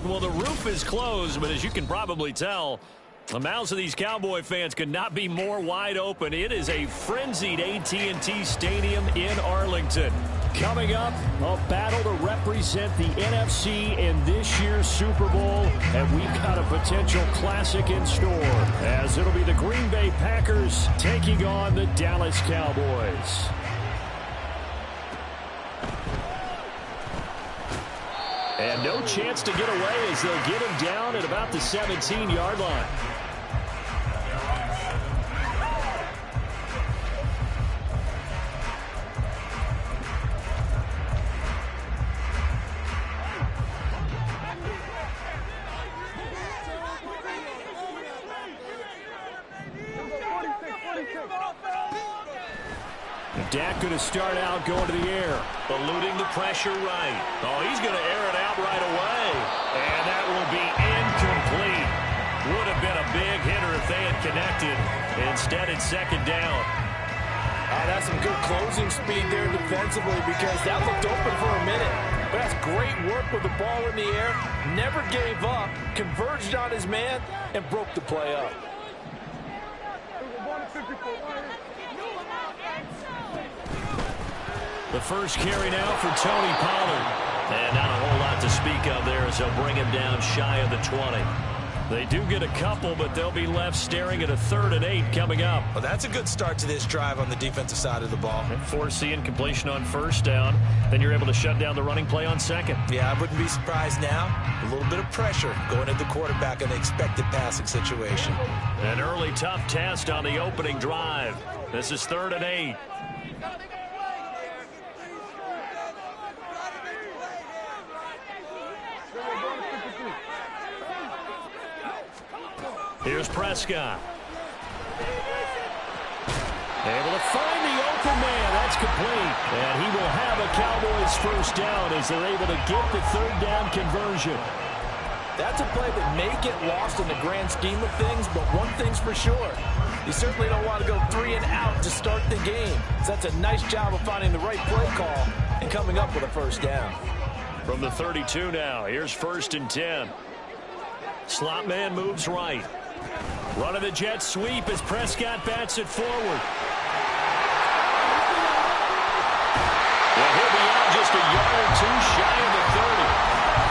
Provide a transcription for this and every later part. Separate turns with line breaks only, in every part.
Well, the roof is closed, but as you can probably tell, the mouths of these Cowboy fans could not be more wide open. It is a frenzied AT&T Stadium in Arlington. Coming up, a battle to represent the NFC in this year's Super Bowl, and we've got a potential classic in store, as it'll be the Green Bay Packers taking on the Dallas Cowboys. And no chance to get away as they'll get him down at about the 17-yard line. Dak going to start out going to the air. Eluding the pressure right. Oh, he's going to air it out right away. And that will be incomplete. Would have been a big hitter if they had connected. Instead, it's second down.
That's some good closing speed there defensively, because that looked open for a minute. But that's great work with the ball in the air. Never gave up. Converged on his man and broke the play up.
The first carry now for Tony Pollard. And not a whole lot to speak of there as they'll bring him down shy of the 20. They do get a couple, but they'll be left staring at a 3rd and 8 coming up.
Well, that's a good start to this drive on the defensive side of the ball.
Force the incompletion on first down. Then you're able to shut down the running play on second.
Yeah, I wouldn't be surprised now. A little bit of pressure going at the quarterback in the expected passing situation.
An early tough test on the opening drive. This is 3rd and 8. Here's Prescott. Able to find the open man. That's complete. And he will have a Cowboys first down as they're able to get the 3rd down conversion.
That's a play that may get lost in the grand scheme of things, but one thing's for sure. You certainly don't want to go 3 and out to start the game. So that's a nice job of finding the right play call and coming up with a first down.
From the 32 now, here's 1st and 10. Slot man moves right. Running the jet sweep as Prescott bats it forward. Well, he'll be out just a yard or two shy of the 30.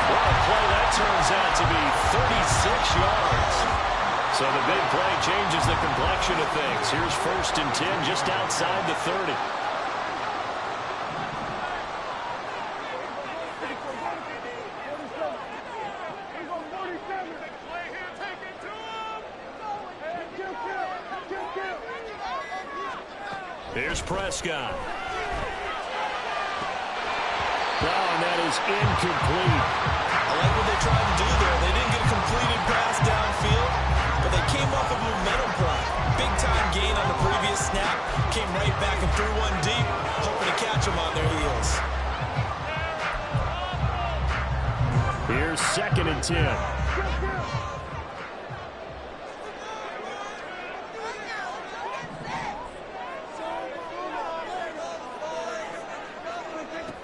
What a play that turns out to be, 36 yards. So the big play changes the complexion of things. Here's 1st and 10 just outside the 30. Here's Prescott. And that is incomplete.
I like what they tried to do there. They didn't get a completed pass downfield, but they came off a momentum play. Big time threw one deep, hoping to catch them on their heels.
Here's 2nd and 10.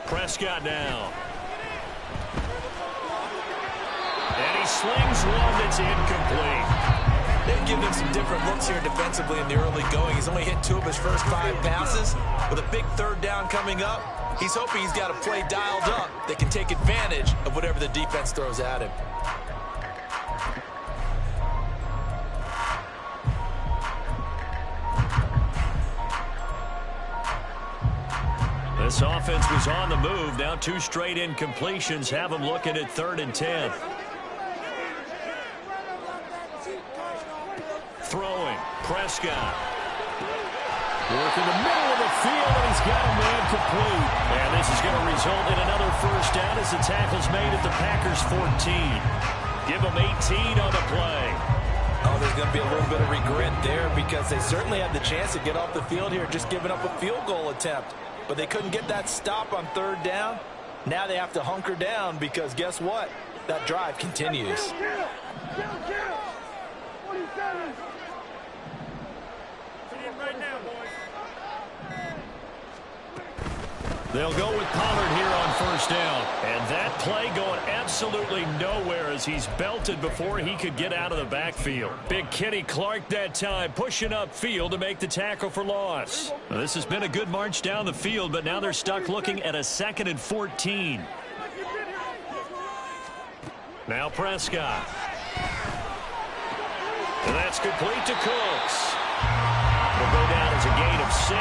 Prescott now. And he slings one that's incomplete.
They've given him some different looks here defensively in the early going. He's only hit 2 of his first 5 passes. With a big 3rd down coming up, he's hoping he's got a play dialed up that can take advantage of whatever the defense throws at him.
This offense was on the move. Now 2 straight incompletions have them looking at 3rd and 10. Throwing, Prescott. Working the middle of the field, and he's got a man complete. And this is going to result in another 1st down as the tackle's made at the Packers' 14. Give them 18 on the play.
Oh, there's going to be a little bit of regret there because they certainly had the chance to get off the field here, just giving up a field goal attempt. But they couldn't get that stop on 3rd down. Now they have to hunker down because guess what? That drive continues.
They'll go with Pollard here on 1st down. And that play going absolutely nowhere as he's belted before he could get out of the backfield. Big Kenny Clark that time pushing upfield to make the tackle for loss. Now, this has been a good march down the field, but now they're stuck looking at a 2nd and 14. Now Prescott. And that's complete to Cooks. Will go down as a gain of 6.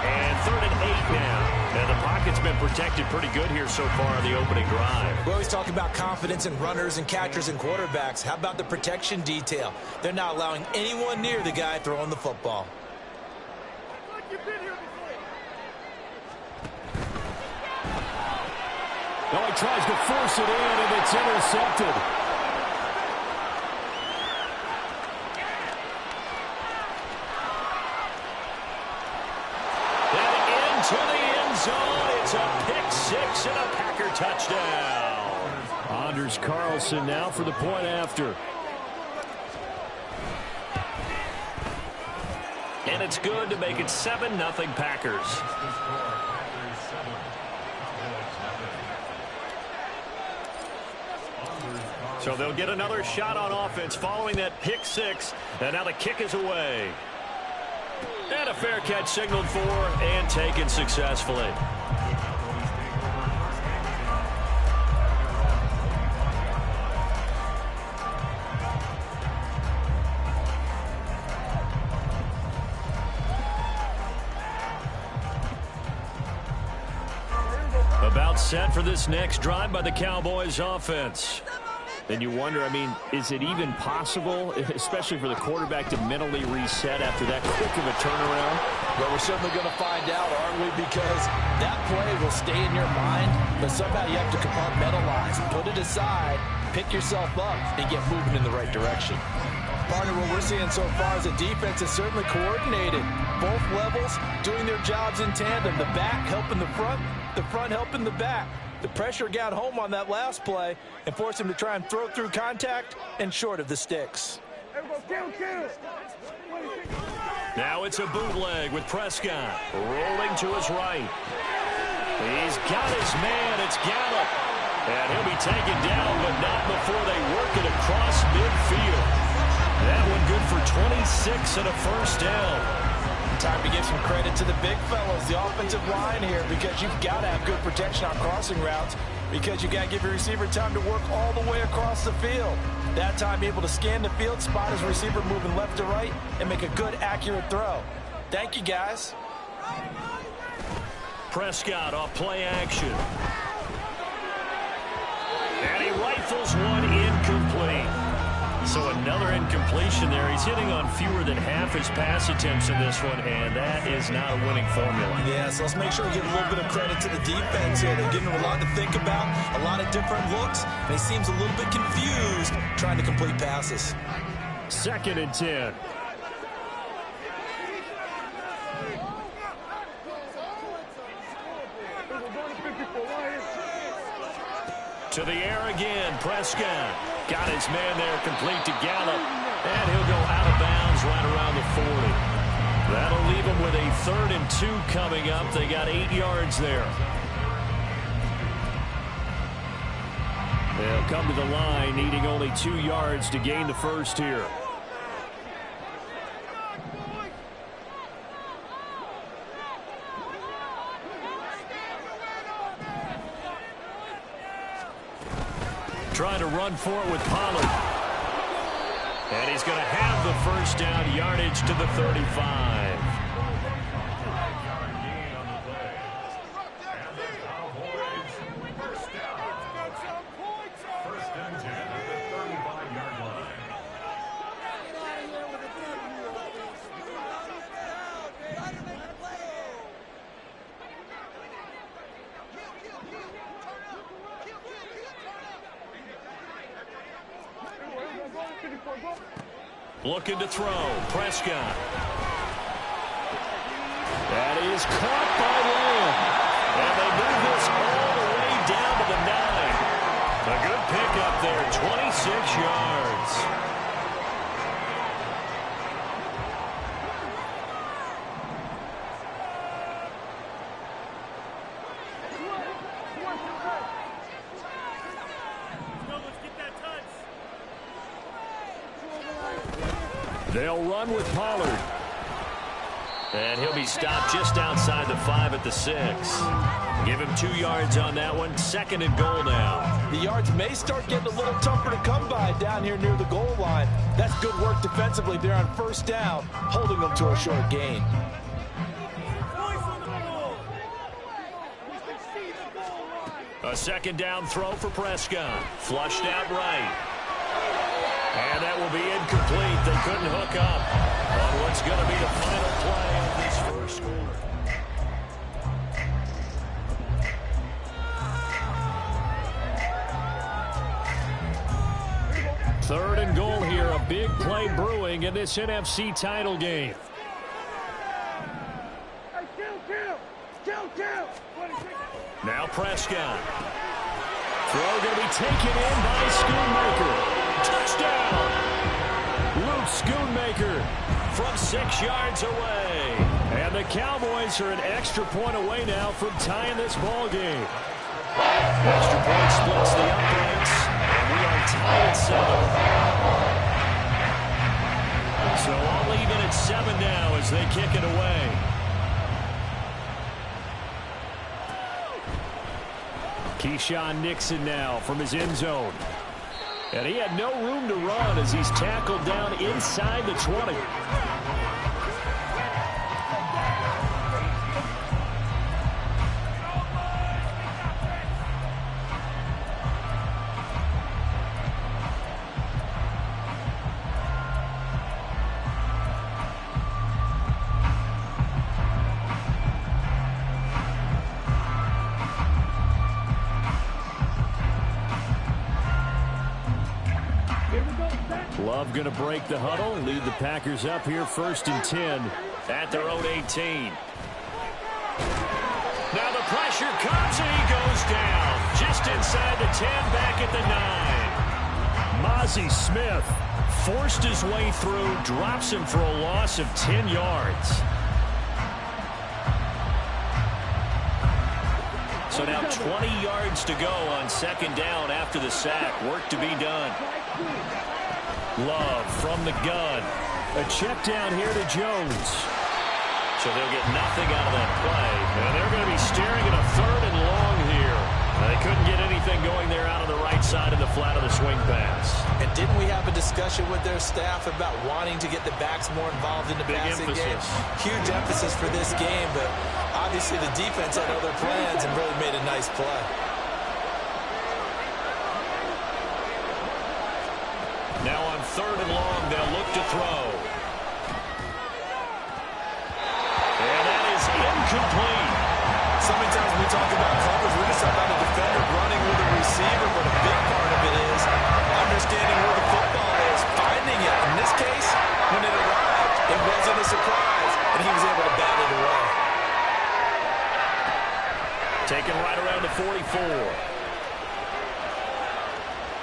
And 3rd and 8 now. And the pocket's been protected pretty good here so far on the opening drive.
We always talk about confidence in runners and catchers and quarterbacks. How about the protection detail? They're not allowing anyone near the guy throwing the football.
Now he tries to force it in, and it's intercepted. To the end zone. It's a pick 6 and a Packer touchdown. Anders Carlson now for the point after. And it's good to make it 7-0 Packers. So they'll get another shot on offense following that pick 6. And now the kick is away. And a fair catch signaled for and taken successfully. About set for this next drive by the Cowboys offense. And you wonder, I mean, is it even possible, especially for the quarterback, to mentally reset after that quick of a turnaround?
Well, we're certainly going to find out, aren't we? Because that play will stay in your mind, but somehow you have to compartmentalize, put it aside, pick yourself up, and get moving in the right direction. Partner, what we're seeing so far is a defense is certainly coordinated. Both levels doing their jobs in tandem. The back helping the front helping the back. The pressure got home on that last play and forced him to try and throw through contact and short of the sticks.
Now it's a bootleg with Prescott rolling to his right. He's got his man. It's Gallup. And he'll be taken down, but not before they work it across midfield. That one good for 26 and a 1st down.
Time to give some credit to the big fellas, the offensive line here, because you've got to have good protection on crossing routes because you got to give your receiver time to work all the way across the field. That time able to scan the field, spot his receiver moving left to right, and make a good, accurate throw. Thank you, guys.
Prescott off play action. And he rifles one incomplete. So another incompletion there. He's hitting on fewer than half his pass attempts in this one, and that is not a winning formula.
Yeah, so let's make sure we give a little bit of credit to the defense here. They're giving him a lot to think about, a lot of different looks, and he seems a little bit confused trying to complete passes.
2nd and 10. To the air again, Prescott. Got his man there complete to Gallup. And he'll go out of bounds right around the 40. That'll leave him with a 3rd and 2 coming up. They got 8 yards there. They'll come to the line, needing only 2 yards to gain the first here. Trying to run for it with Pollard. And he's going to have the first down, yardage to the 35. Looking to throw. Prescott. That is caught by Lamb. And they move this all the way down to the 9. A good pickup there, 26 yards. They'll run with Pollard. And he'll be stopped just outside the 5 at the 6. Give him 2 yards on that one. 2nd and goal now.
The yards may start getting a little tougher to come by down here near the goal line. That's good work defensively there on 1st down, holding them to a short gain.
A 2nd down throw for Prescott. Flushed out right. And that will be incomplete. They couldn't hook up on what's going to be the final play of this first quarter. 3rd and goal here. A big play brewing in this NFC title game. Now Prescott. Throw going to be taken in by Schoonmaker. Touchdown! Luke Schoonmaker from 6 yards away. And the Cowboys are an extra point away now from tying this ball game. Extra point splits the uprights, and we are tied at 7. So all even at 7 now as they kick it away. Keyshawn Nixon now from his end zone. And he had no room to run as he's tackled down inside the 20. Love going to break the huddle, lead the Packers up here 1st and 10 at their own 18. Now the pressure comes and he goes down just inside the 10, back at the 9. Mozzie Smith forced his way through, drops him for a loss of 10 yards. So now 20 yards to go on 2nd down after the sack. Work to be done. Love from the gun. A check down here to Jones. So they'll get nothing out of that play. And they're going to be staring at a 3rd and long here. They couldn't get anything going there out on the right side of the flat of the swing pass.
And didn't we have a discussion with their staff about wanting to get the backs more involved in the passing game? Huge emphasis for this game, but obviously the defense had other plans and really made a nice play.
Now on 3rd and long, they'll look to throw. And that is incomplete.
So many times when we talk about coverage, we just talk about a defender running with a receiver, but a big part of it is understanding where the football is, finding it. In this case, when it arrived, it wasn't a surprise, and he was able to bat it away.
Taken right around the 44.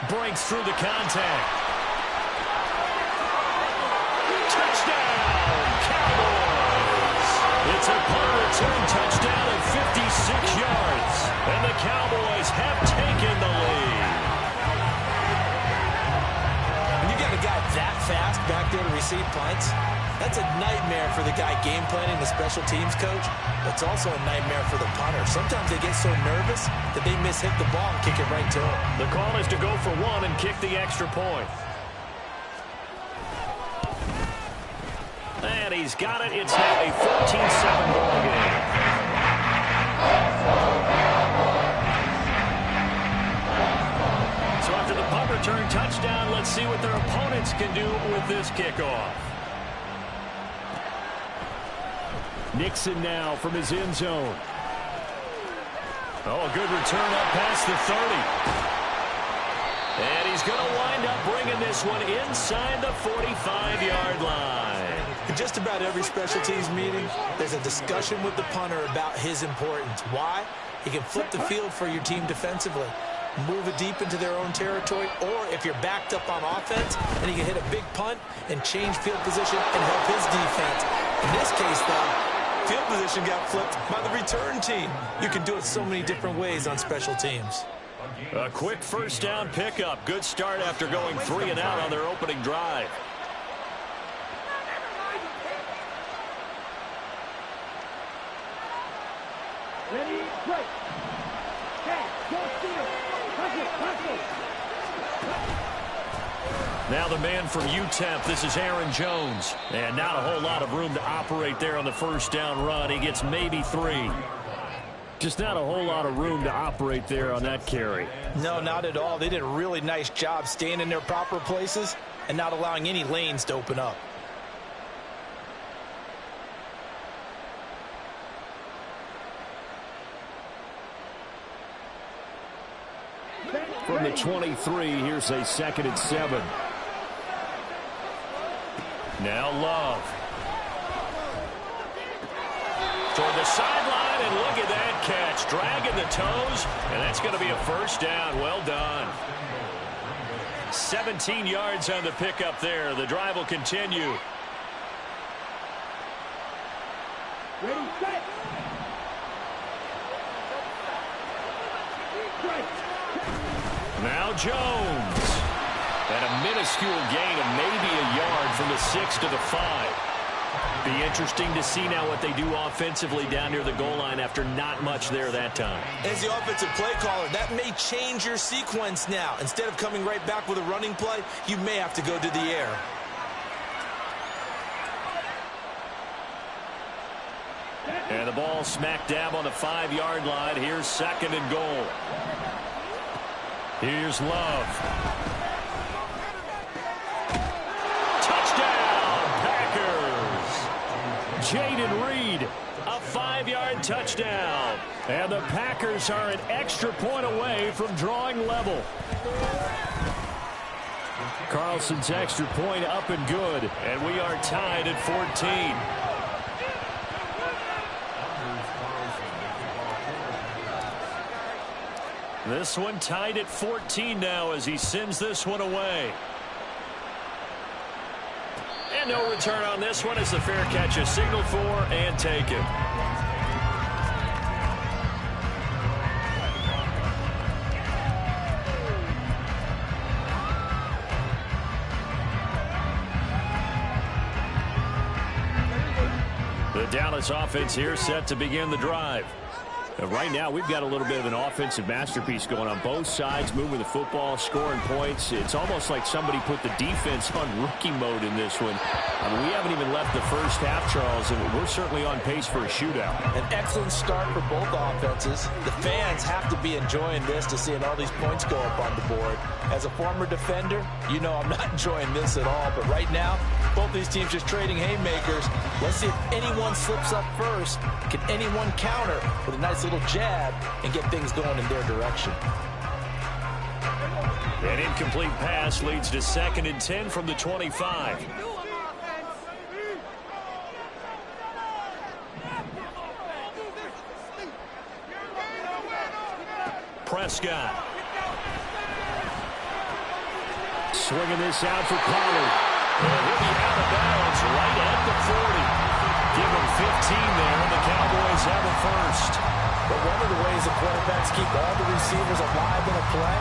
breaks through the contact. Touchdown, Cowboys! It's a punt return touchdown of 56 yards, and the Cowboys have taken the lead.
When you got a guy that fast back there to receive punts, that's a nightmare for the guy game planning, the special teams coach. It's also a nightmare for the punter. Sometimes they get so nervous that they mishit the ball and kick it right to him.
The call is to go for one and kick the extra point. And he's got it. It's now a 14-7 ball game. So after the punt return touchdown, let's see what their opponents can do with this kickoff. Nixon now from his end zone. Oh, a good return up past the 30. And he's going to wind up bringing this one inside the 45-yard line.
In just about every special teams meeting, there's a discussion with the punter about his importance. Why? He can flip the field for your team defensively, move it deep into their own territory, or if you're backed up on offense, then he can hit a big punt and change field position and help his defense. In this case, though, field position got flipped by the return team. You can do it so many different ways on special teams.
A quick first down pickup. Good start after going 3 and out on their opening drive.
Ready, break. Go steal. Touch it.
Now the man from UTEP, this is Aaron Jones. And not a whole lot of room to operate there on the first down run. He gets maybe 3. Just not a whole lot of room to operate there on that carry.
No, not at all. They did a really nice job staying in their proper places and not allowing any lanes to open up.
From the 23, here's a 2nd and 7. Now Love. Toward the sideline, and look at that catch. Dragging the toes, and that's going to be a first down. Well done. 17 yards on the pickup there. The drive will continue.
Ready, set.
Now Jones. And a minuscule gain of maybe a yard from the 6 to the 5. Be interesting to see now what they do offensively down near the goal line after not much there that time.
As the offensive play caller, that may change your sequence now. Instead of coming right back with a running play, you may have to go to the air.
And the ball smack dab on the 5-yard line. Here's 2nd and goal. Here's Love. Touchdown, Packers. Jaden Reed, a 5-yard touchdown. And the Packers are an extra point away from drawing level. Carlson's extra point up and good. And we are tied at 14. This one tied at 14 now as he sends this one away. And no return on this one as the fair catch is signaled for and taken. The Dallas offense here set to begin the drive. Right now, we've got a little bit of an offensive masterpiece going on both sides, moving the football, scoring points. It's almost like somebody put the defense on rookie mode in this one. I mean, we haven't even left the first half, Charles, and we're certainly on pace for a shootout.
An excellent start for both offenses. The fans have to be enjoying this to seeing all these points go up on the board. As a former defender, you know I'm not enjoying this at all. But right now, both these teams just trading haymakers. Let's see if anyone slips up first. Can anyone counter with a nice little jab and get things going in their direction?
An incomplete pass leads to 2nd and 10 from the 25. Prescott. Swinging this out for Pollard. And he'll be out of bounds right at the 40. Give him 15 there, and the Cowboys have a first.
But one of the ways the quarterbacks keep all the receivers alive in a play,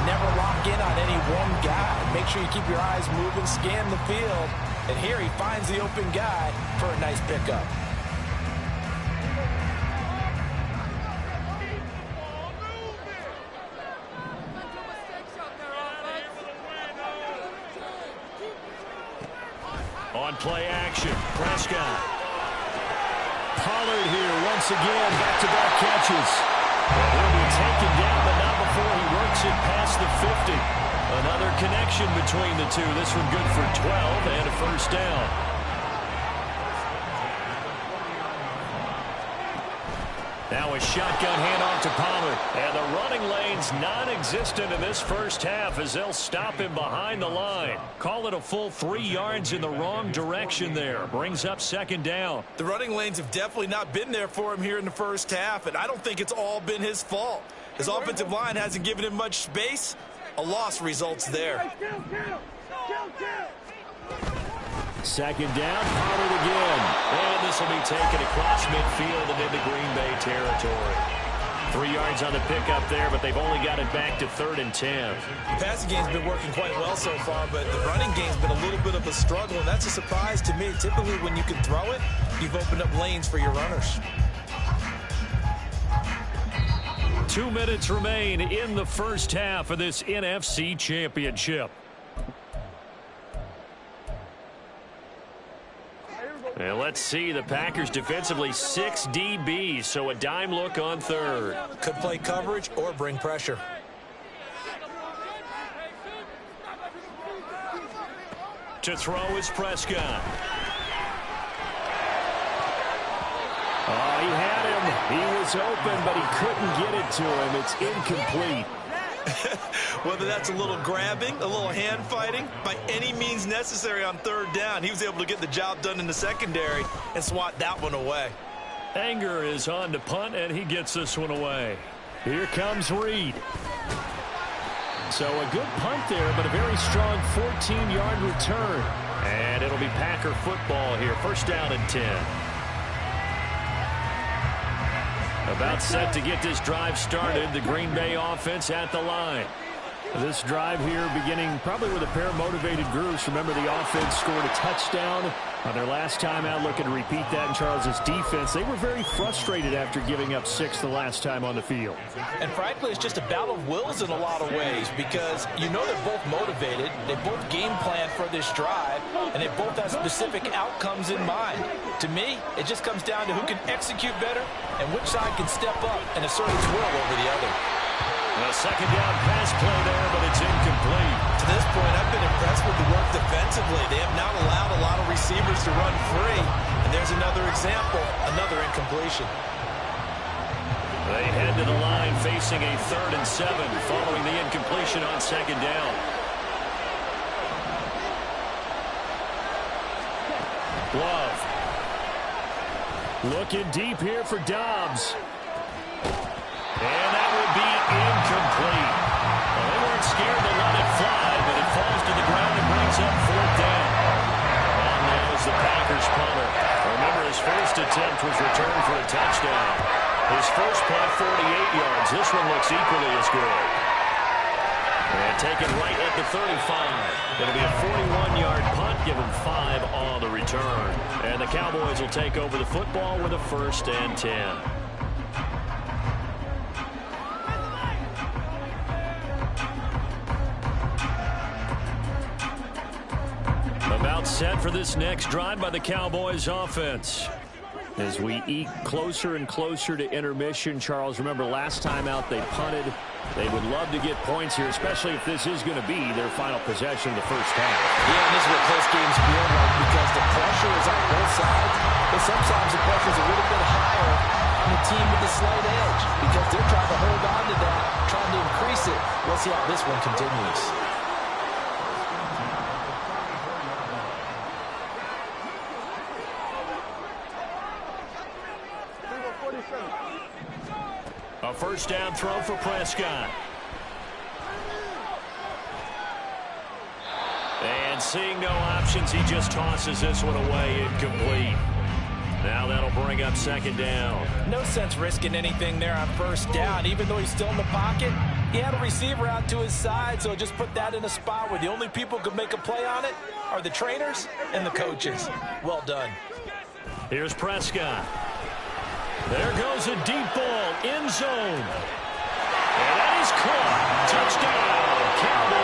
never lock in on any one guy. Make sure you keep your eyes moving, scan the field. And here he finds the open guy for a nice pickup.
On play action, Prescott. Pollard here once again, back-to-back catches. He'll be taken down, but not before he works it past the 50. Another connection between the two. This one good for 12 and a first down. Now a shotgun handoff to Pollard. And the running lane's non-existent in this first half as they'll stop him behind the line. Call it a full 3 yards in the wrong direction there. Brings up second down.
The running lanes have definitely not been there for him here in the first half, and I don't think it's all been his fault. His offensive line hasn't given him much space. A loss results there.
Second down, Pollard again. And this will be taken across midfield and into Green Bay territory. 3 yards on the pickup there, but they've only got it back to 3rd and 10.
The passing game's been working quite well so far, but the running game's been a little bit of a struggle, and that's a surprise to me. Typically, when you can throw it, you've opened up lanes for your runners.
2 minutes remain in the first half of this NFC Championship. And let's see, the Packers defensively 6 DBs, so a dime look on third.
Could play coverage or bring pressure.
To throw is Prescott. Oh, he had him. He was open, but he couldn't get it to him. It's incomplete.
Whether that's a little grabbing, a little hand fighting, by any means necessary on third down, he was able to get the job done in the secondary and swat that one away.
Anger is on to punt, and he gets this one away. Here comes Reed. So a good punt there, but a very strong 14-yard return. And it'll be Packer football here. First down and 10. About set to get this drive started. The Green Bay offense at the line. This drive here beginning probably with a pair of motivated groups. Remember, the offense scored a touchdown on their last time out. Looking to repeat that in Charles's defense. They were very frustrated after giving up 6 the last time on the field.
And frankly, it's just a battle of wills in a lot of ways because you know they're both motivated. They both game plan for this drive, and they both have specific outcomes in mind. To me, it just comes down to who can execute better and which side can step up and assert its will over the other.
A second down pass play there, but it's incomplete.
To this point, I've been impressed with the work defensively. They have not allowed a lot of receivers to run free. And there's another example, another incompletion.
They head to the line facing a 3rd and 7 following the incompletion on second down. Love. Looking deep here for Dobbs. And that will be incomplete. Well, they weren't scared to let it fly, but it falls to the ground and brings up 4th down. And now is the Packers punter. Remember, his first attempt was returned for a touchdown. His first punt, 48 yards. This one looks equally as good. And taken right at the 35. It'll be a 41-yard punt, give him 5 on the return. And the Cowboys will take over the football with a 1st and 10. About set for this next drive by the Cowboys offense. As we eke closer and closer to intermission, Charles, remember last time out they punted. They would love to get points here, especially if this is going to be their final possession of the first half.
Yeah, and this is what close games feel like because the pressure is on both sides, but sometimes the pressure is a little bit higher on the team with the slight edge because they're trying to hold on to that, trying to increase it. Let's see how this one continues.
A first down throw for Prescott. And seeing no options, he just tosses this one away, incomplete. Now that'll bring up second down.
No sense risking anything there on first down. Even though he's still in the pocket, he had a receiver out to his side, so just put that in a spot where the only people who can make a play on it are the trainers and the coaches. Well done.
Here's Prescott. There goes a deep ball, end zone. And that is caught. Touchdown, Cowboys.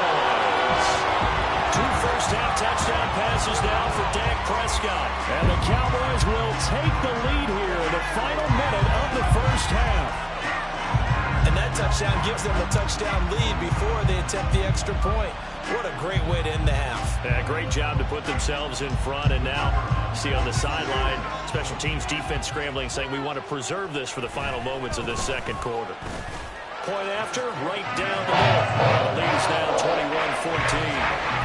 2 first-half touchdown passes now for Dak Prescott. And the Cowboys will take the lead here in the final minute of the first half.
And that touchdown gives them a touchdown lead before they attempt the extra point. What a great way to end the half.
Yeah, great job to put themselves in front. And now, see on the sideline, special teams defense scrambling, saying we want to preserve this for the final moments of this second quarter. Point after, right down the middle. The lead is now 21-14.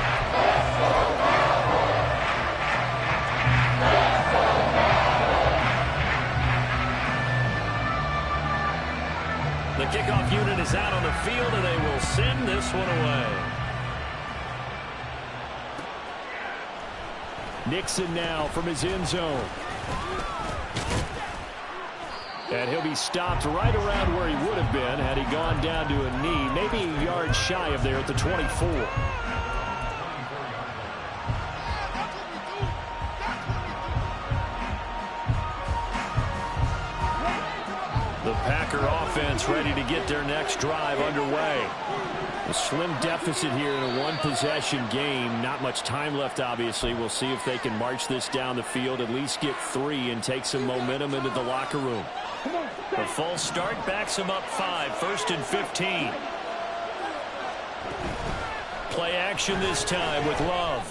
The kickoff unit is out on the field, and they will send this one away. Nixon now from his end zone. And he'll be stopped right around where he would have been had he gone down to a knee, maybe a yard shy of there at the 24. The Packer offense ready to get their next drive underway. A slim deficit here in a one-possession game. Not much time left, obviously. We'll see if they can march this down the field, at least get 3 and take some momentum into the locker room. The false start backs him up 5, 1st and 15. Play action this time with Love.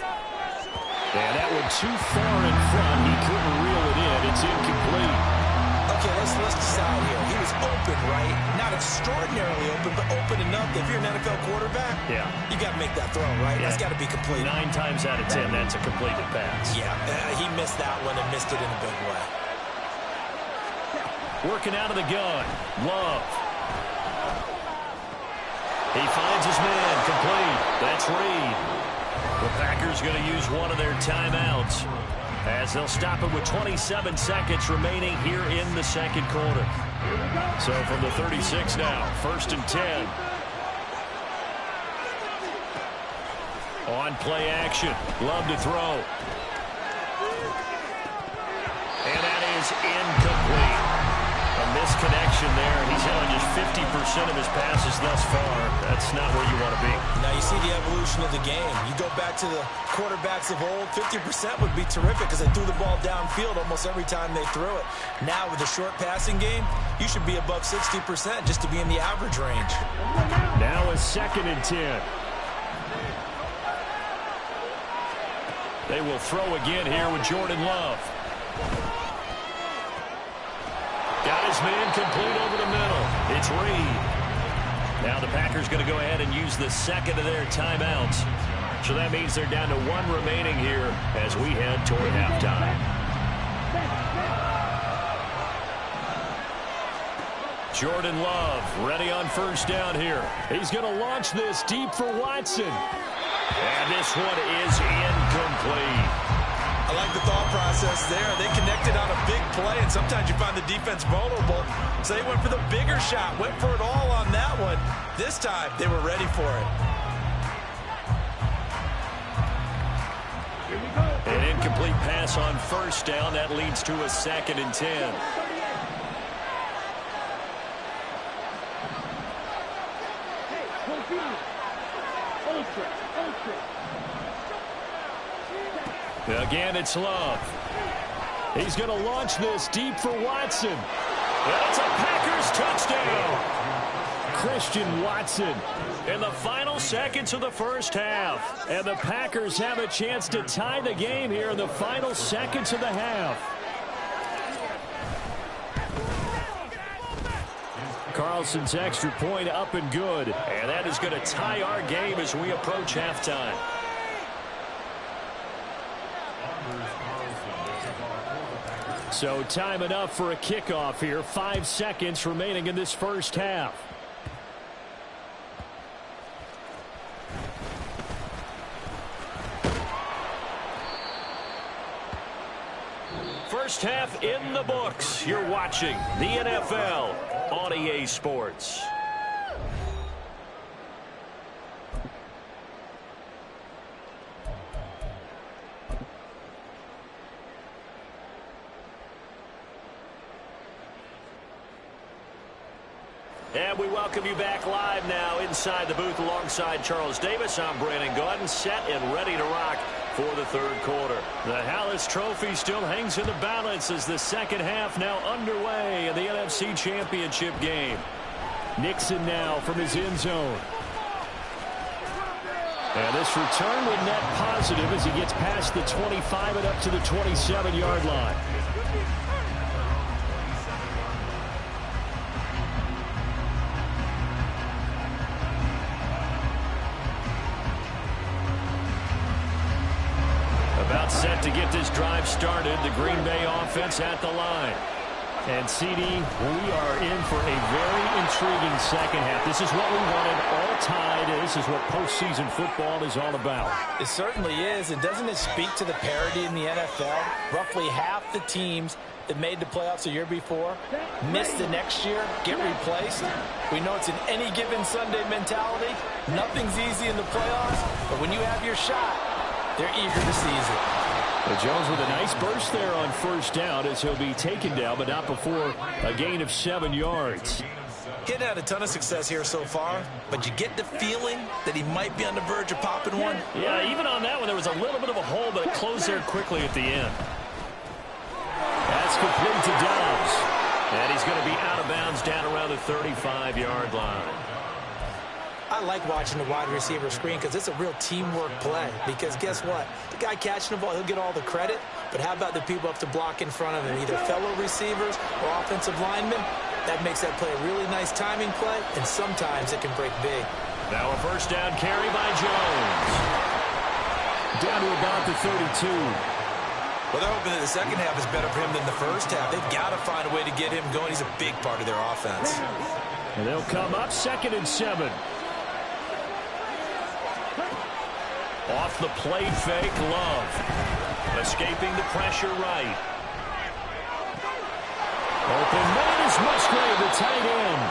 And that one too far in front. He couldn't reel it in. It's incomplete.
Okay, let's decide here. He was open, right? Not extraordinarily open, but open enough that if you're an NFL quarterback, you got to make that throw, right?
Yeah.
That's got to be complete.
9 times out of 10, that's a completed pass.
Yeah, he missed that one and missed it in a big way.
Working out of the gun. Love. He finds his man. Complete. That's Reed. The Packers going to use one of their timeouts, as they'll stop it with 27 seconds remaining here in the second quarter. So from the 36 now, 1st and 10. On play action. Love to throw. And that is incomplete. A misconnection there, and he's hit on just 50% of his passes thus far. That's not where you want to be.
Now you see the evolution of the game. You go back to the quarterbacks of old, 50% would be terrific because they threw the ball downfield almost every time they threw it. Now with the short passing game, you should be above 60% just to be in the average range.
Now a 2nd and 10. They will throw again here with Jordan Love. Got his man complete over the middle. It's Reed. Now the Packers going to go ahead and use the second of their timeouts. So that means they're down to 1 remaining here as we head toward halftime. Jordan Love ready on 1st down here. He's going to launch this deep for Watson. And this one is incomplete.
I like the thought process there. They connected on a big play, and sometimes you find the defense vulnerable. So they went for the bigger shot, went for it all on that one. This time, they were ready for it.
An incomplete pass on 1st down. That leads to a 2nd and 10. Again, it's Love. He's going to launch this deep for Watson. That's a Packers touchdown. Christian Watson in the final seconds of the first half. And the Packers have a chance to tie the game here in the final seconds of the half. Carlson's extra point up and good. And that is going to tie our game as we approach halftime. So time enough for a kickoff here. 5 seconds remaining in this first half. First half in the books. You're watching the NFL on EA Sports. And we welcome you back live now inside the booth alongside Charles Davis. I'm Brandon Gaudin, set and ready to rock for the third quarter. The Hallis Trophy still hangs in the balance as the second half now underway in the NFC Championship game. Nixon now from his end zone. And this return will net positive as he gets past the 25 and up to the 27-yard line. About set to get this drive started. The Green Bay offense at the line. And CD, we are in for a very intriguing second half. This is what we wanted, all tied. This is what postseason football is all about.
It certainly is. And doesn't it speak to the parity in the NFL? Roughly half the teams that made the playoffs a year before miss the next year, get replaced. We know it's an any given Sunday mentality. Nothing's easy in the playoffs, but when you have your shot, they're eager to seize it.
Well, Jones with a nice burst there on first down as he'll be taken down, but not before a gain of 7 yards.
He hadn't had a ton of success here so far, but you get the feeling that he might be on the verge of popping one.
Yeah, even on that one, there was a little bit of a hole, but it closed there quickly at the end. That's complete to Dobbs. And he's going to be out of bounds down around the 35-yard line.
I like watching the wide receiver screen because it's a real teamwork play. Because guess what? The guy catching the ball, he'll get all the credit. But how about the people up to block in front of him, either fellow receivers or offensive linemen? That makes that play a really nice timing play, and sometimes it can break big.
Now a first down carry by Jones. Down to about the 32.
Well, they're hoping that the second half is better for him than the first half. They've got to find a way to get him going. He's a big part of their offense.
And they'll come up 2nd and 7. Off the play fake, Love. Escaping the pressure right. Open man is Musgrave, the tight end.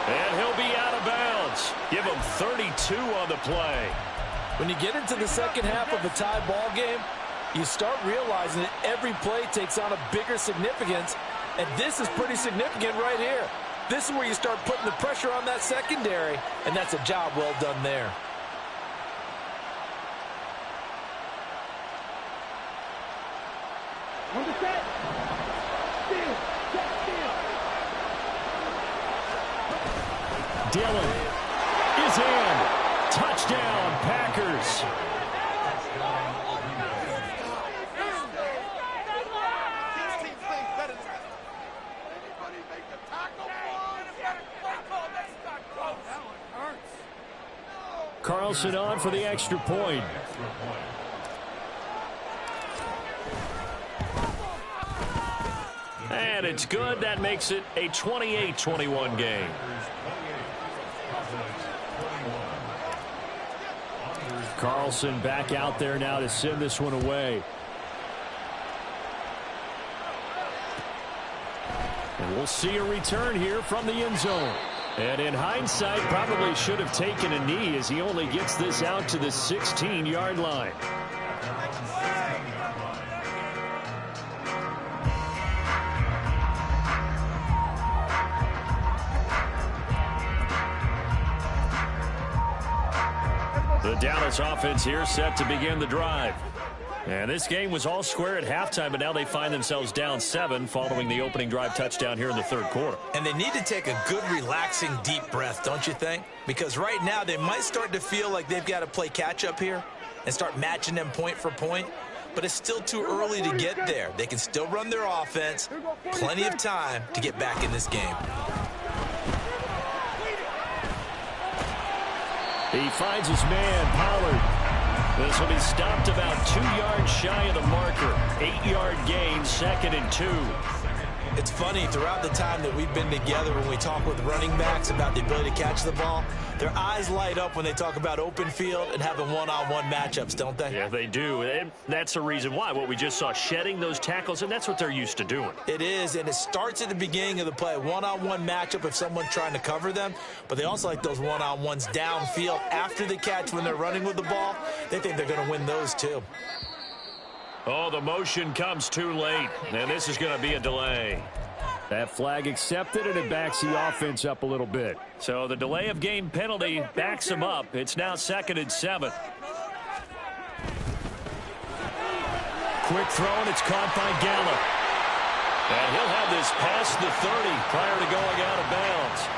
And he'll be out of bounds. Give him 32 on the play.
When you get into the second half of a tie ball game, you start realizing that every play takes on a bigger significance. And this is pretty significant right here. This is where you start putting the pressure on that secondary. And that's a job well done there.
On the set. Steal. Set, steal.
Dillon is in. Touchdown, Packers. Carlson on for the extra point. And it's good. That makes it a 28-21 game. Carlson back out there now to send this one away. And we'll see a return here from the end zone. And in hindsight, probably should have taken a knee as he only gets this out to the 16-yard line. The Dallas offense here set to begin the drive. And this game was all square at halftime, but now they find themselves down 7 following the opening drive touchdown here in the third quarter.
And they need to take a good, relaxing, deep breath, don't you think? Because right now they might start to feel like they've got to play catch-up here and start matching them point for point. But it's still too early to get there. They can still run their offense. Plenty of time to get back in this game.
He finds his man, Pollard. This will be stopped about 2 yards shy of the marker. 8-yard gain, 2nd and 2.
It's funny, throughout the time that we've been together, when we talk with running backs about the ability to catch the ball, their eyes light up when they talk about open field and having one-on-one matchups, don't they?
Yeah, they do. And that's the reason why. What we just saw, shedding those tackles, and that's what they're used to doing.
It is, and it starts at the beginning of the play. One-on-one matchup if someone's trying to cover them, but they also like those one-on-ones downfield after the catch when they're running with the ball. They think they're going to win those too.
Oh, the motion comes too late, and this is going to be a delay. That flag accepted, and it backs the offense up a little bit. So the delay of game penalty backs them up. It's now 2nd and 7. Quick throw, and it's caught by Gallup. And he'll have this past the 30 prior to going out of bounds.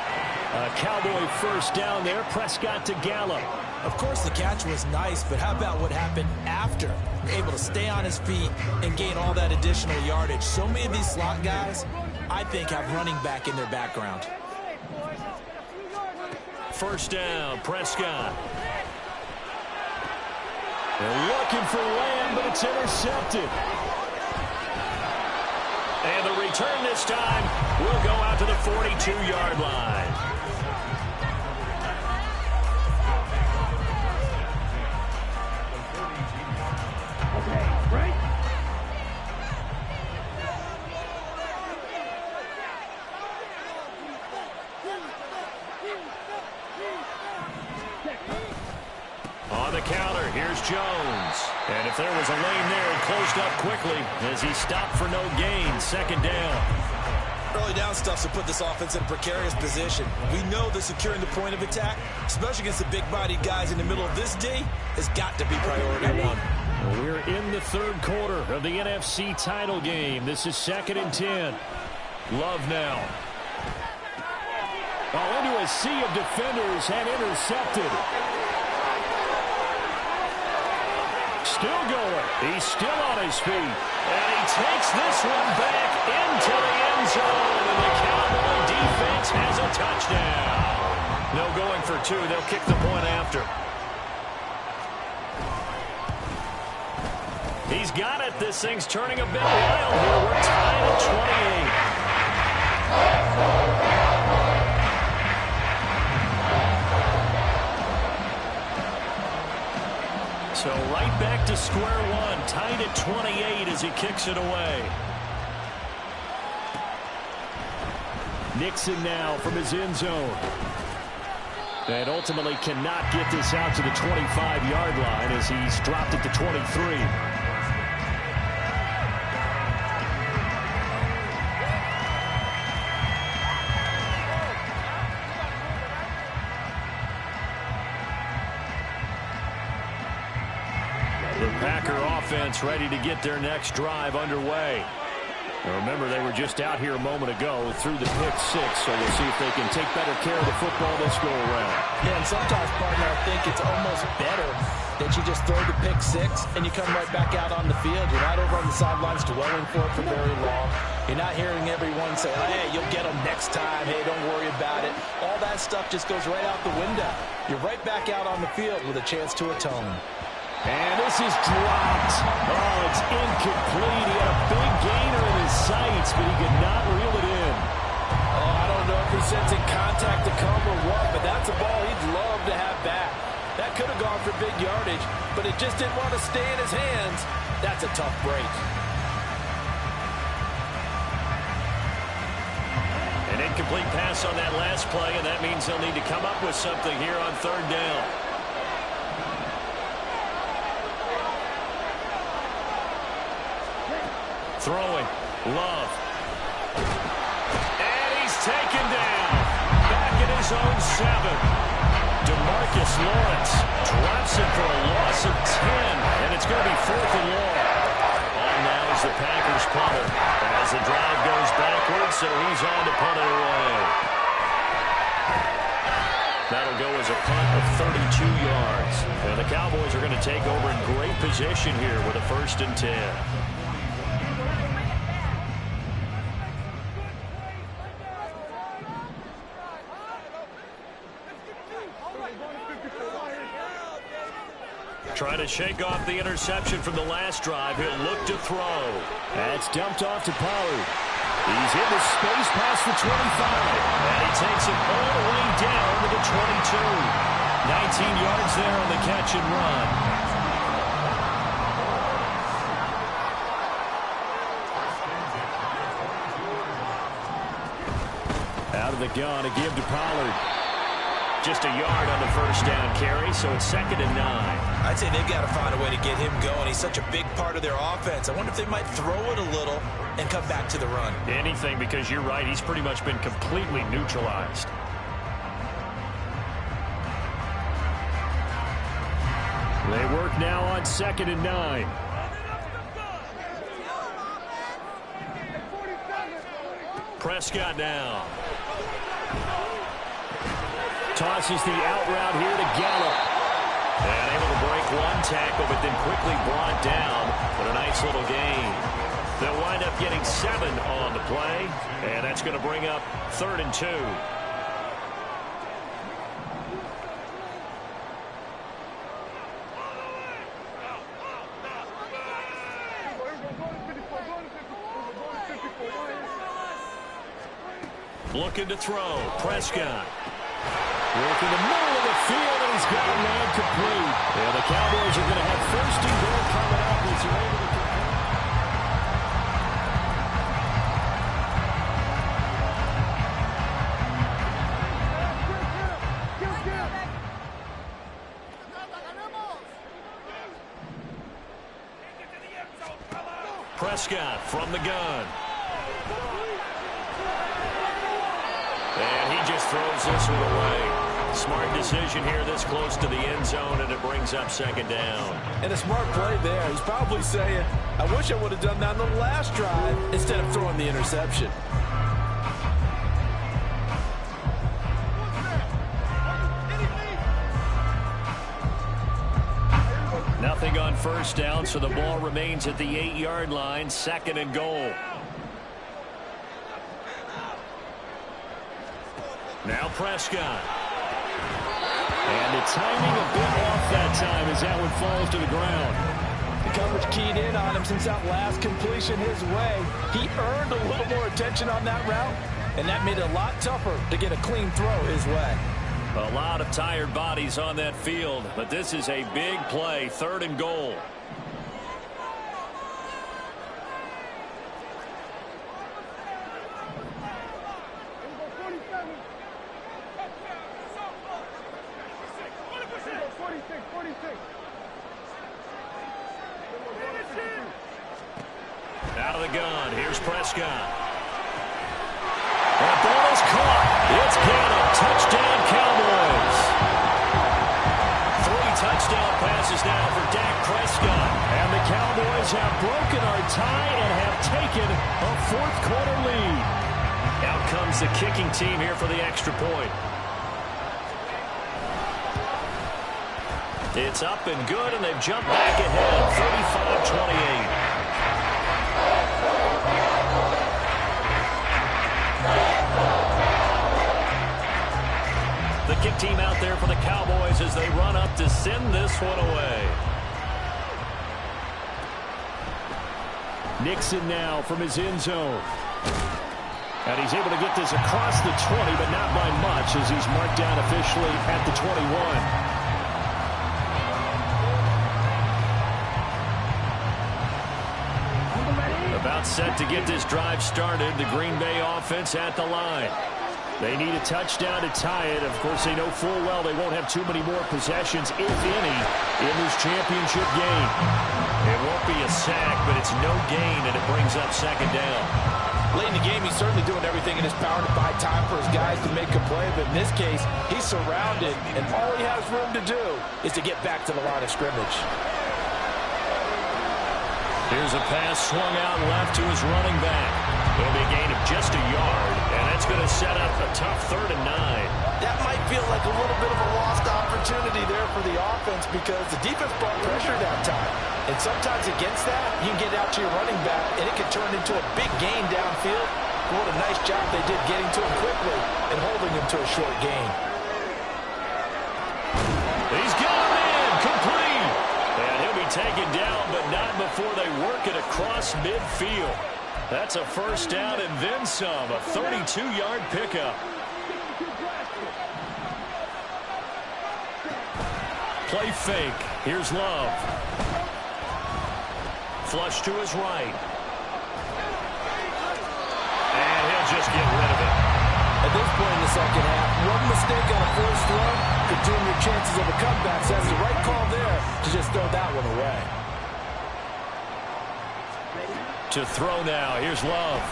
A Cowboy first down there. Prescott to Gallup.
Of course, the catch was nice, but how about what happened after? Able to stay on his feet and gain all that additional yardage. So many of these slot guys, I think, have running back in their background.
First down, Prescott. They're looking for Lamb, but it's intercepted. And the return this time will go out to the 42-yard line. On the counter, here's Jones. And if there was a lane there, it closed up quickly as he stopped for no gain. 2nd down.
Early down stuff to put this offense in a precarious position. We know that securing the point of attack, especially against the big-bodied guys in the middle of this D, has got to be priority one.
We're in the 3rd quarter of the NFC title game. This is 2nd and 10. Love now. Into a sea of defenders and intercepted. Still going. He's still on his feet. And he takes this one back into the end zone. And the Cowboy defense has a touchdown. No going for 2. They'll kick the point after. He's got it. This thing's turning a bit wild here. We're tied at 28. So right back to square one, tied at 28 as he kicks it away. Nixon now from his end zone. And ultimately cannot get this out to the 25-yard line as he's dropped it to 23. The Packer offense ready to get their next drive underway. Now remember, they were just out here a moment ago through the pick 6, so we'll see if they can take better care of the football this go around.
Yeah, and sometimes, partner, I think it's almost better that you just throw the pick 6 and you come right back out on the field. You're not over on the sidelines dwelling for it for very long. You're not hearing everyone say, hey, you'll get them next time. Hey, don't worry about it. All that stuff just goes right out the window. You're right back out on the field with a chance to atone.
And this is dropped. Oh, it's incomplete. He had a big gainer in his sights, but he could not reel it in.
Oh, I don't know if he's sensing contact to come or what, but that's a ball he'd love to have back. That could have gone for big yardage, but it just didn't want to stay in his hands. That's a tough break.
An incomplete pass on that last play, and that means they'll need to come up with something here on 3rd down. Throwing. Love. And he's taken down. Back at his own 7. DeMarcus Lawrence drops it for a loss of 10. And it's going to be 4th and long. On now is the Packers punter. As the drive goes backwards, so he's on to punt it away. That'll go as a punt of 32 yards. And the Cowboys are going to take over in great position here with a 1st and 10. Trying to shake off the interception from the last drive. He'll look to throw.
That's dumped off to Pollard. He's in the space past the 25.
And he takes it all the way down to the 22. 19 yards there on the catch and run.
Out of the gun, a give to Pollard.
Just a yard on the first down carry, so it's 2nd and 9.
I'd say they've got to find a way to get him going. He's such a big part of their offense. I wonder if they might throw it a little and come back to the run.
Anything, because you're right. He's pretty much been completely neutralized.
They work now on 2nd and 9.
Prescott now.
Tosses the out route here to Gallup.
And able to break one tackle, but then quickly brought down. But a nice little gain. They'll wind up getting 7 on the play. And that's going to bring up 3rd and 2. Looking to throw. Prescott.
Working the middle of the field, and he's got a man complete. Yeah, the Cowboys are going to have 1st and goal coming up as they're able to
Prescott from the gun. And he just throws this one away. Smart decision here this close to the end zone, and it brings up 2nd down.
And a smart play there. He's probably saying, I wish I would have done that on the last drive instead of throwing the interception.
Nothing on 1st down, so the ball remains at the 8-yard line. 2nd and goal. Now Prescott.
And the timing a bit off that time as that one falls to the ground.
The coverage keyed in on him since that last completion his way. He earned a little more attention on that route, and that made it a lot tougher to get a clean throw his way.
A lot of tired bodies on that field, but this is a big play. 3rd and goal. Out of the gun. Here's Prescott. That ball is caught. It's Gallup. Touchdown, Cowboys. 3 touchdown passes now for Dak Prescott.
And the Cowboys have broken our tie and have taken a 4th quarter lead.
Out comes the kicking team here for the extra point. It's up and good, and they've jumped back ahead, 35-28. The kick team out there for the Cowboys as they run up to send this one away.
Nixon now from his end zone. And he's able to get this across the 20, but not by much as he's marked down officially at the 21.
About set to get this drive started. The Green Bay offense at the line.
They need a touchdown to tie it. Of course, they know full well they won't have too many more possessions, if any, in this championship game.
It won't be a sack, but it's no gain, and it brings up 2nd down.
Late in the game, he's certainly doing everything in his power to buy time for his guys to make a play. But in this case, he's surrounded, and all he has room to do is to get back to the line of scrimmage.
Here's a pass swung out left to his running back. It'll be a gain of just a yard, and that's going to set up a tough 3rd and 9.
That might feel like a little bit of a lost opportunity there for the offense because the defense brought pressure that time. And sometimes against that, you can get out to your running back, and it can turn into a big gain downfield. What a nice job they did getting to him quickly and holding him to a short gain.
He's got him in, complete. taken down, but not before they work it across midfield. That's a first down and then some, a 32-yard pickup. Play fake. Here's Love. Flush to his right. And he'll just get rid of it.
At this point in the second half, one mistake on a forced throw could doom your chances of a comeback. So that's the right call there to just throw that one away.
To throw now. Here's Love.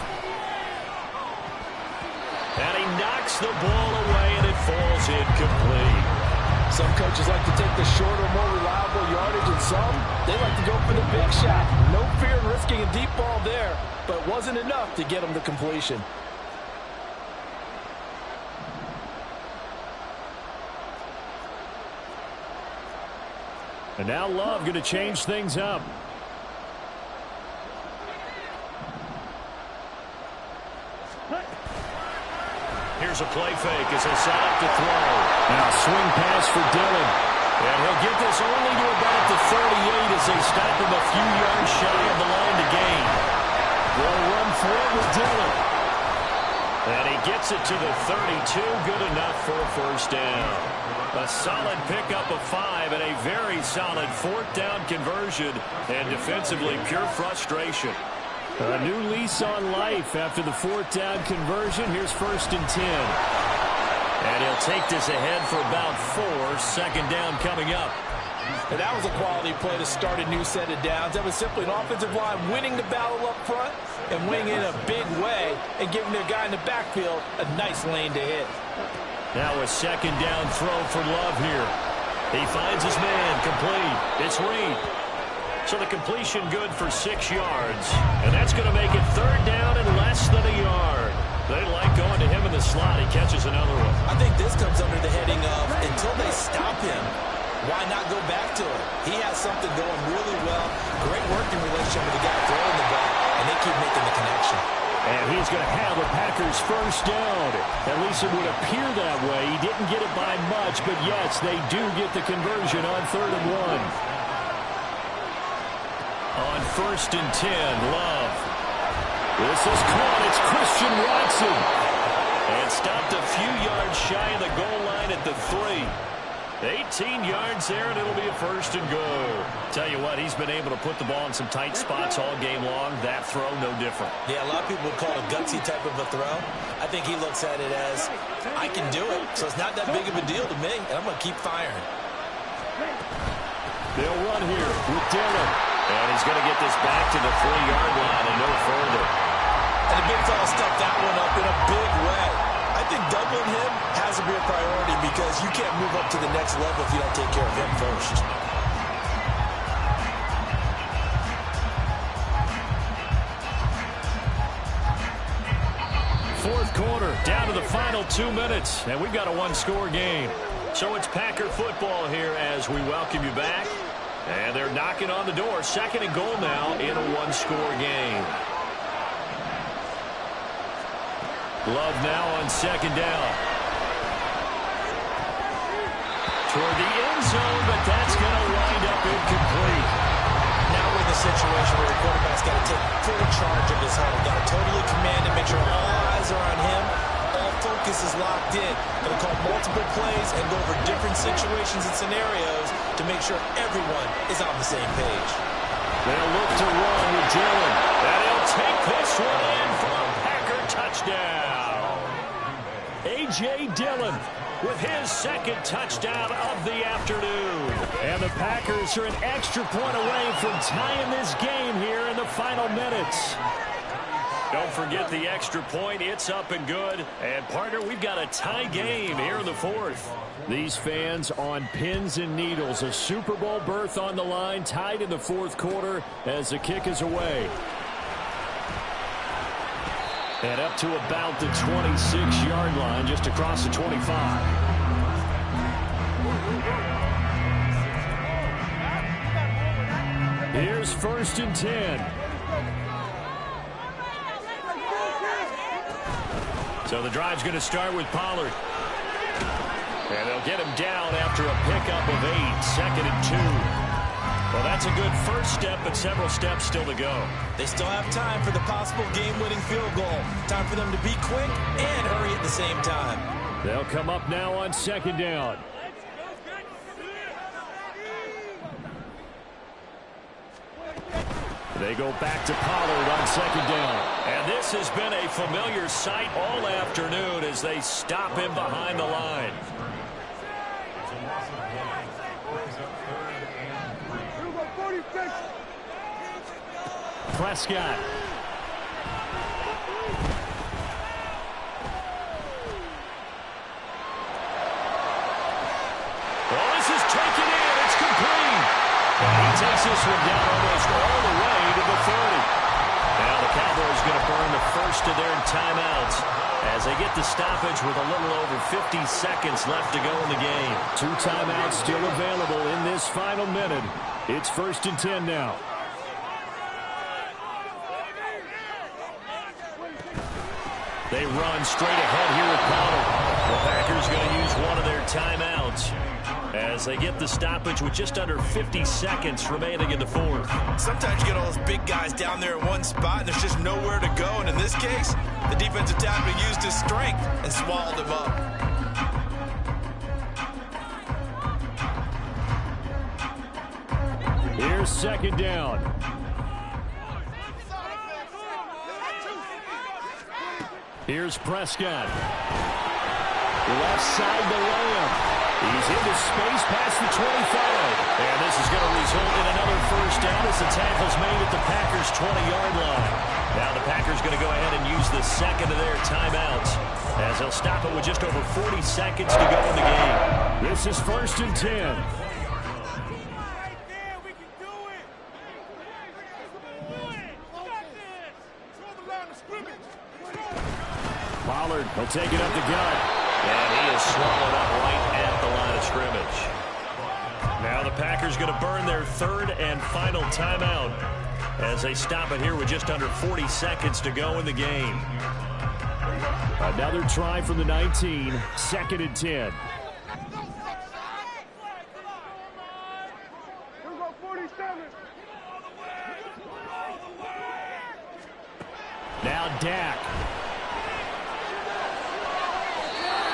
And he knocks the ball away, and it falls incomplete.
Some coaches like to take the shorter, more reliable yardage, and some, they like to go for the big shot. No fear in risking a deep ball there, but it wasn't enough to get him to completion.
And now Love going to change things up.
Here's a play fake as they set up to throw.
Now swing pass for Dillon.
And he'll get this only to about the 38 as they stop him a few yards shy of the line to gain.
They'll run for it with Dillon.
And he gets it to the 32. Good enough for a first down. A solid pickup of 5 and a very solid fourth down conversion. And defensively, pure frustration.
A new lease on life after the fourth down conversion. Here's 1st and 10.
And he'll take this ahead for about 4. Second down coming up.
And that was a quality play to start a new set of downs. That was simply an offensive line winning the battle up front and winning in a big way and giving their guy in the backfield a nice lane to hit.
Now a second down throw for Love here. He finds his man, complete. It's Reed. So the completion good for 6 yards. And that's going to make it third down and less than a yard. They like going to him in the slot. He catches another one.
I think this comes under the heading of until they stop him, why not go back to it? He has something going really well. Great working relationship with the guy throwing the ball, and they keep making the connection.
And he's going to have the Packers first down. At least it would appear that way. He didn't get it by much, but yes, they do get the conversion on 3rd and 1.
On 1st and 10, Love.
This is caught. It's Christian Watson.
And stopped a few yards shy of the goal line at the 3. 18 yards there, and it'll be a 1st and goal. Tell you what, he's been able to put the ball in some tight spots all game long. That throw, no different.
Yeah, a lot of people would call it a gutsy type of a throw. I think he looks at it as, I can do it, so it's not that big of a deal to me, and I'm going to keep firing.
They'll run here with Dillon.
And he's going to get this back to the 3-yard line and no further.
And the big fella stepped that one up in a big way. I think doubling him has to be a priority because you can't move up to the next level if you don't take care of him first.
Fourth quarter, down to the final 2 minutes, and we've got a one-score game. So it's Packer football here as we welcome you back. And they're knocking on the door. 2nd and goal now in a one-score game. Love now on 2nd down. Toward the end zone, but that's going to wind up incomplete.
Now we're in the situation where the quarterback's got to take full charge of his huddle. Got to totally command it, make sure all eyes are on him. All focus is locked in. Going to call multiple plays and go over different situations and scenarios to make sure everyone is on the same page.
They'll look to run with Dillon.
And he'll take this one in for a Packer touchdown.
A.J. Dillon
with his 2nd touchdown of the afternoon.
And the Packers are an extra point away from tying this game here in the final minutes.
Don't forget the extra point. It's up and good. And, partner, we've got a tie game here in the 4th.
These fans on pins and needles. A Super Bowl berth on the line, tied in the 4th quarter as the kick is away. And up to about the 26-yard line, just across the 25. Here's 1st and 10.
So the drive's going to start with Pollard. And they'll get him down after a pickup of 8. 2nd and 2. Well, that's a good first step, but several steps still to go.
They still have time for the possible game-winning field goal. Time for them to be quick and hurry at the same time.
They'll come up now on second down. They go back to Pollard on second down.
And this has been a familiar sight all afternoon as they stop him behind the line.
Prescott.
Well, this is taken in. It's complete. And he takes this one down almost all the way to the 30. Now the Cowboys going to burn the first of their timeouts as they get the stoppage with a little over 50 seconds left to go in the game.
2 timeouts still available in this final minute. It's 1st and 10 now.
They run straight ahead here with Pollard. The Packers going to use one of their timeouts as they get the stoppage with just under 50 seconds remaining in the fourth.
Sometimes you get all those big guys down there in one spot, and there's just nowhere to go. And in this case, the defensive tackle used his strength and swallowed him up.
Here's second down. Here's Prescott. Left side to Lamb. He's into space past the 25.
And this is going to result in another first down as the tackle's made at the Packers' 20-yard line. Now the Packers going to go ahead and use the second of their timeouts as they'll stop it with just over 40 seconds to go in the game.
This is 1st and 10. Pollard will take it up the gut.
And he is swallowed up right at the line of scrimmage. Now the Packers going to burn their third and final timeout as they stop it here with just under 40 seconds to go in the game.
Another try from the 19. 2nd and 10. Now Dak.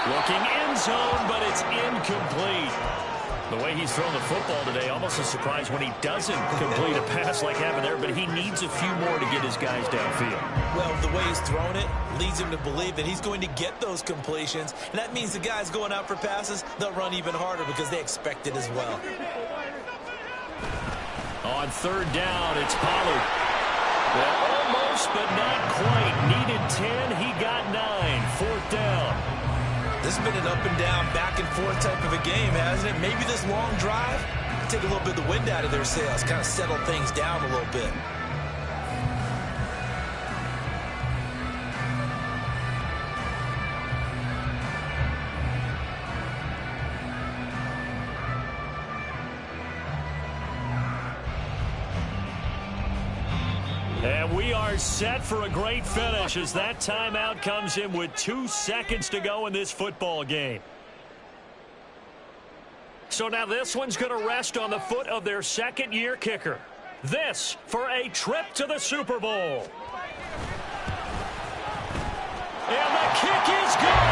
Looking end zone, but it's incomplete. The way he's thrown the football today, almost a surprise when he doesn't complete a pass like happened there, but he needs a few more to get his guys downfield.
Well, the way he's thrown it leads him to believe that he's going to get those completions, and that means the guys going out for passes, they'll run even harder because they expect it as well.
On third down, it's Pollard. Well, almost, but not quite. Needed 10, he got 9. 4th down.
This has been an up-and-down, back-and-forth type of a game, hasn't it? Maybe this long drive take a little bit of the wind out of their sails, kind of settle things down a little bit.
And we are set for a great finish as that timeout comes in with 2 seconds to go in this football game. So now this one's going to rest on the foot of their second-year kicker. This for a trip to the Super Bowl. And the kick is good.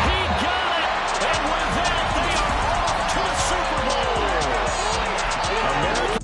He got it. And with that, they are off to the Super Bowl. America.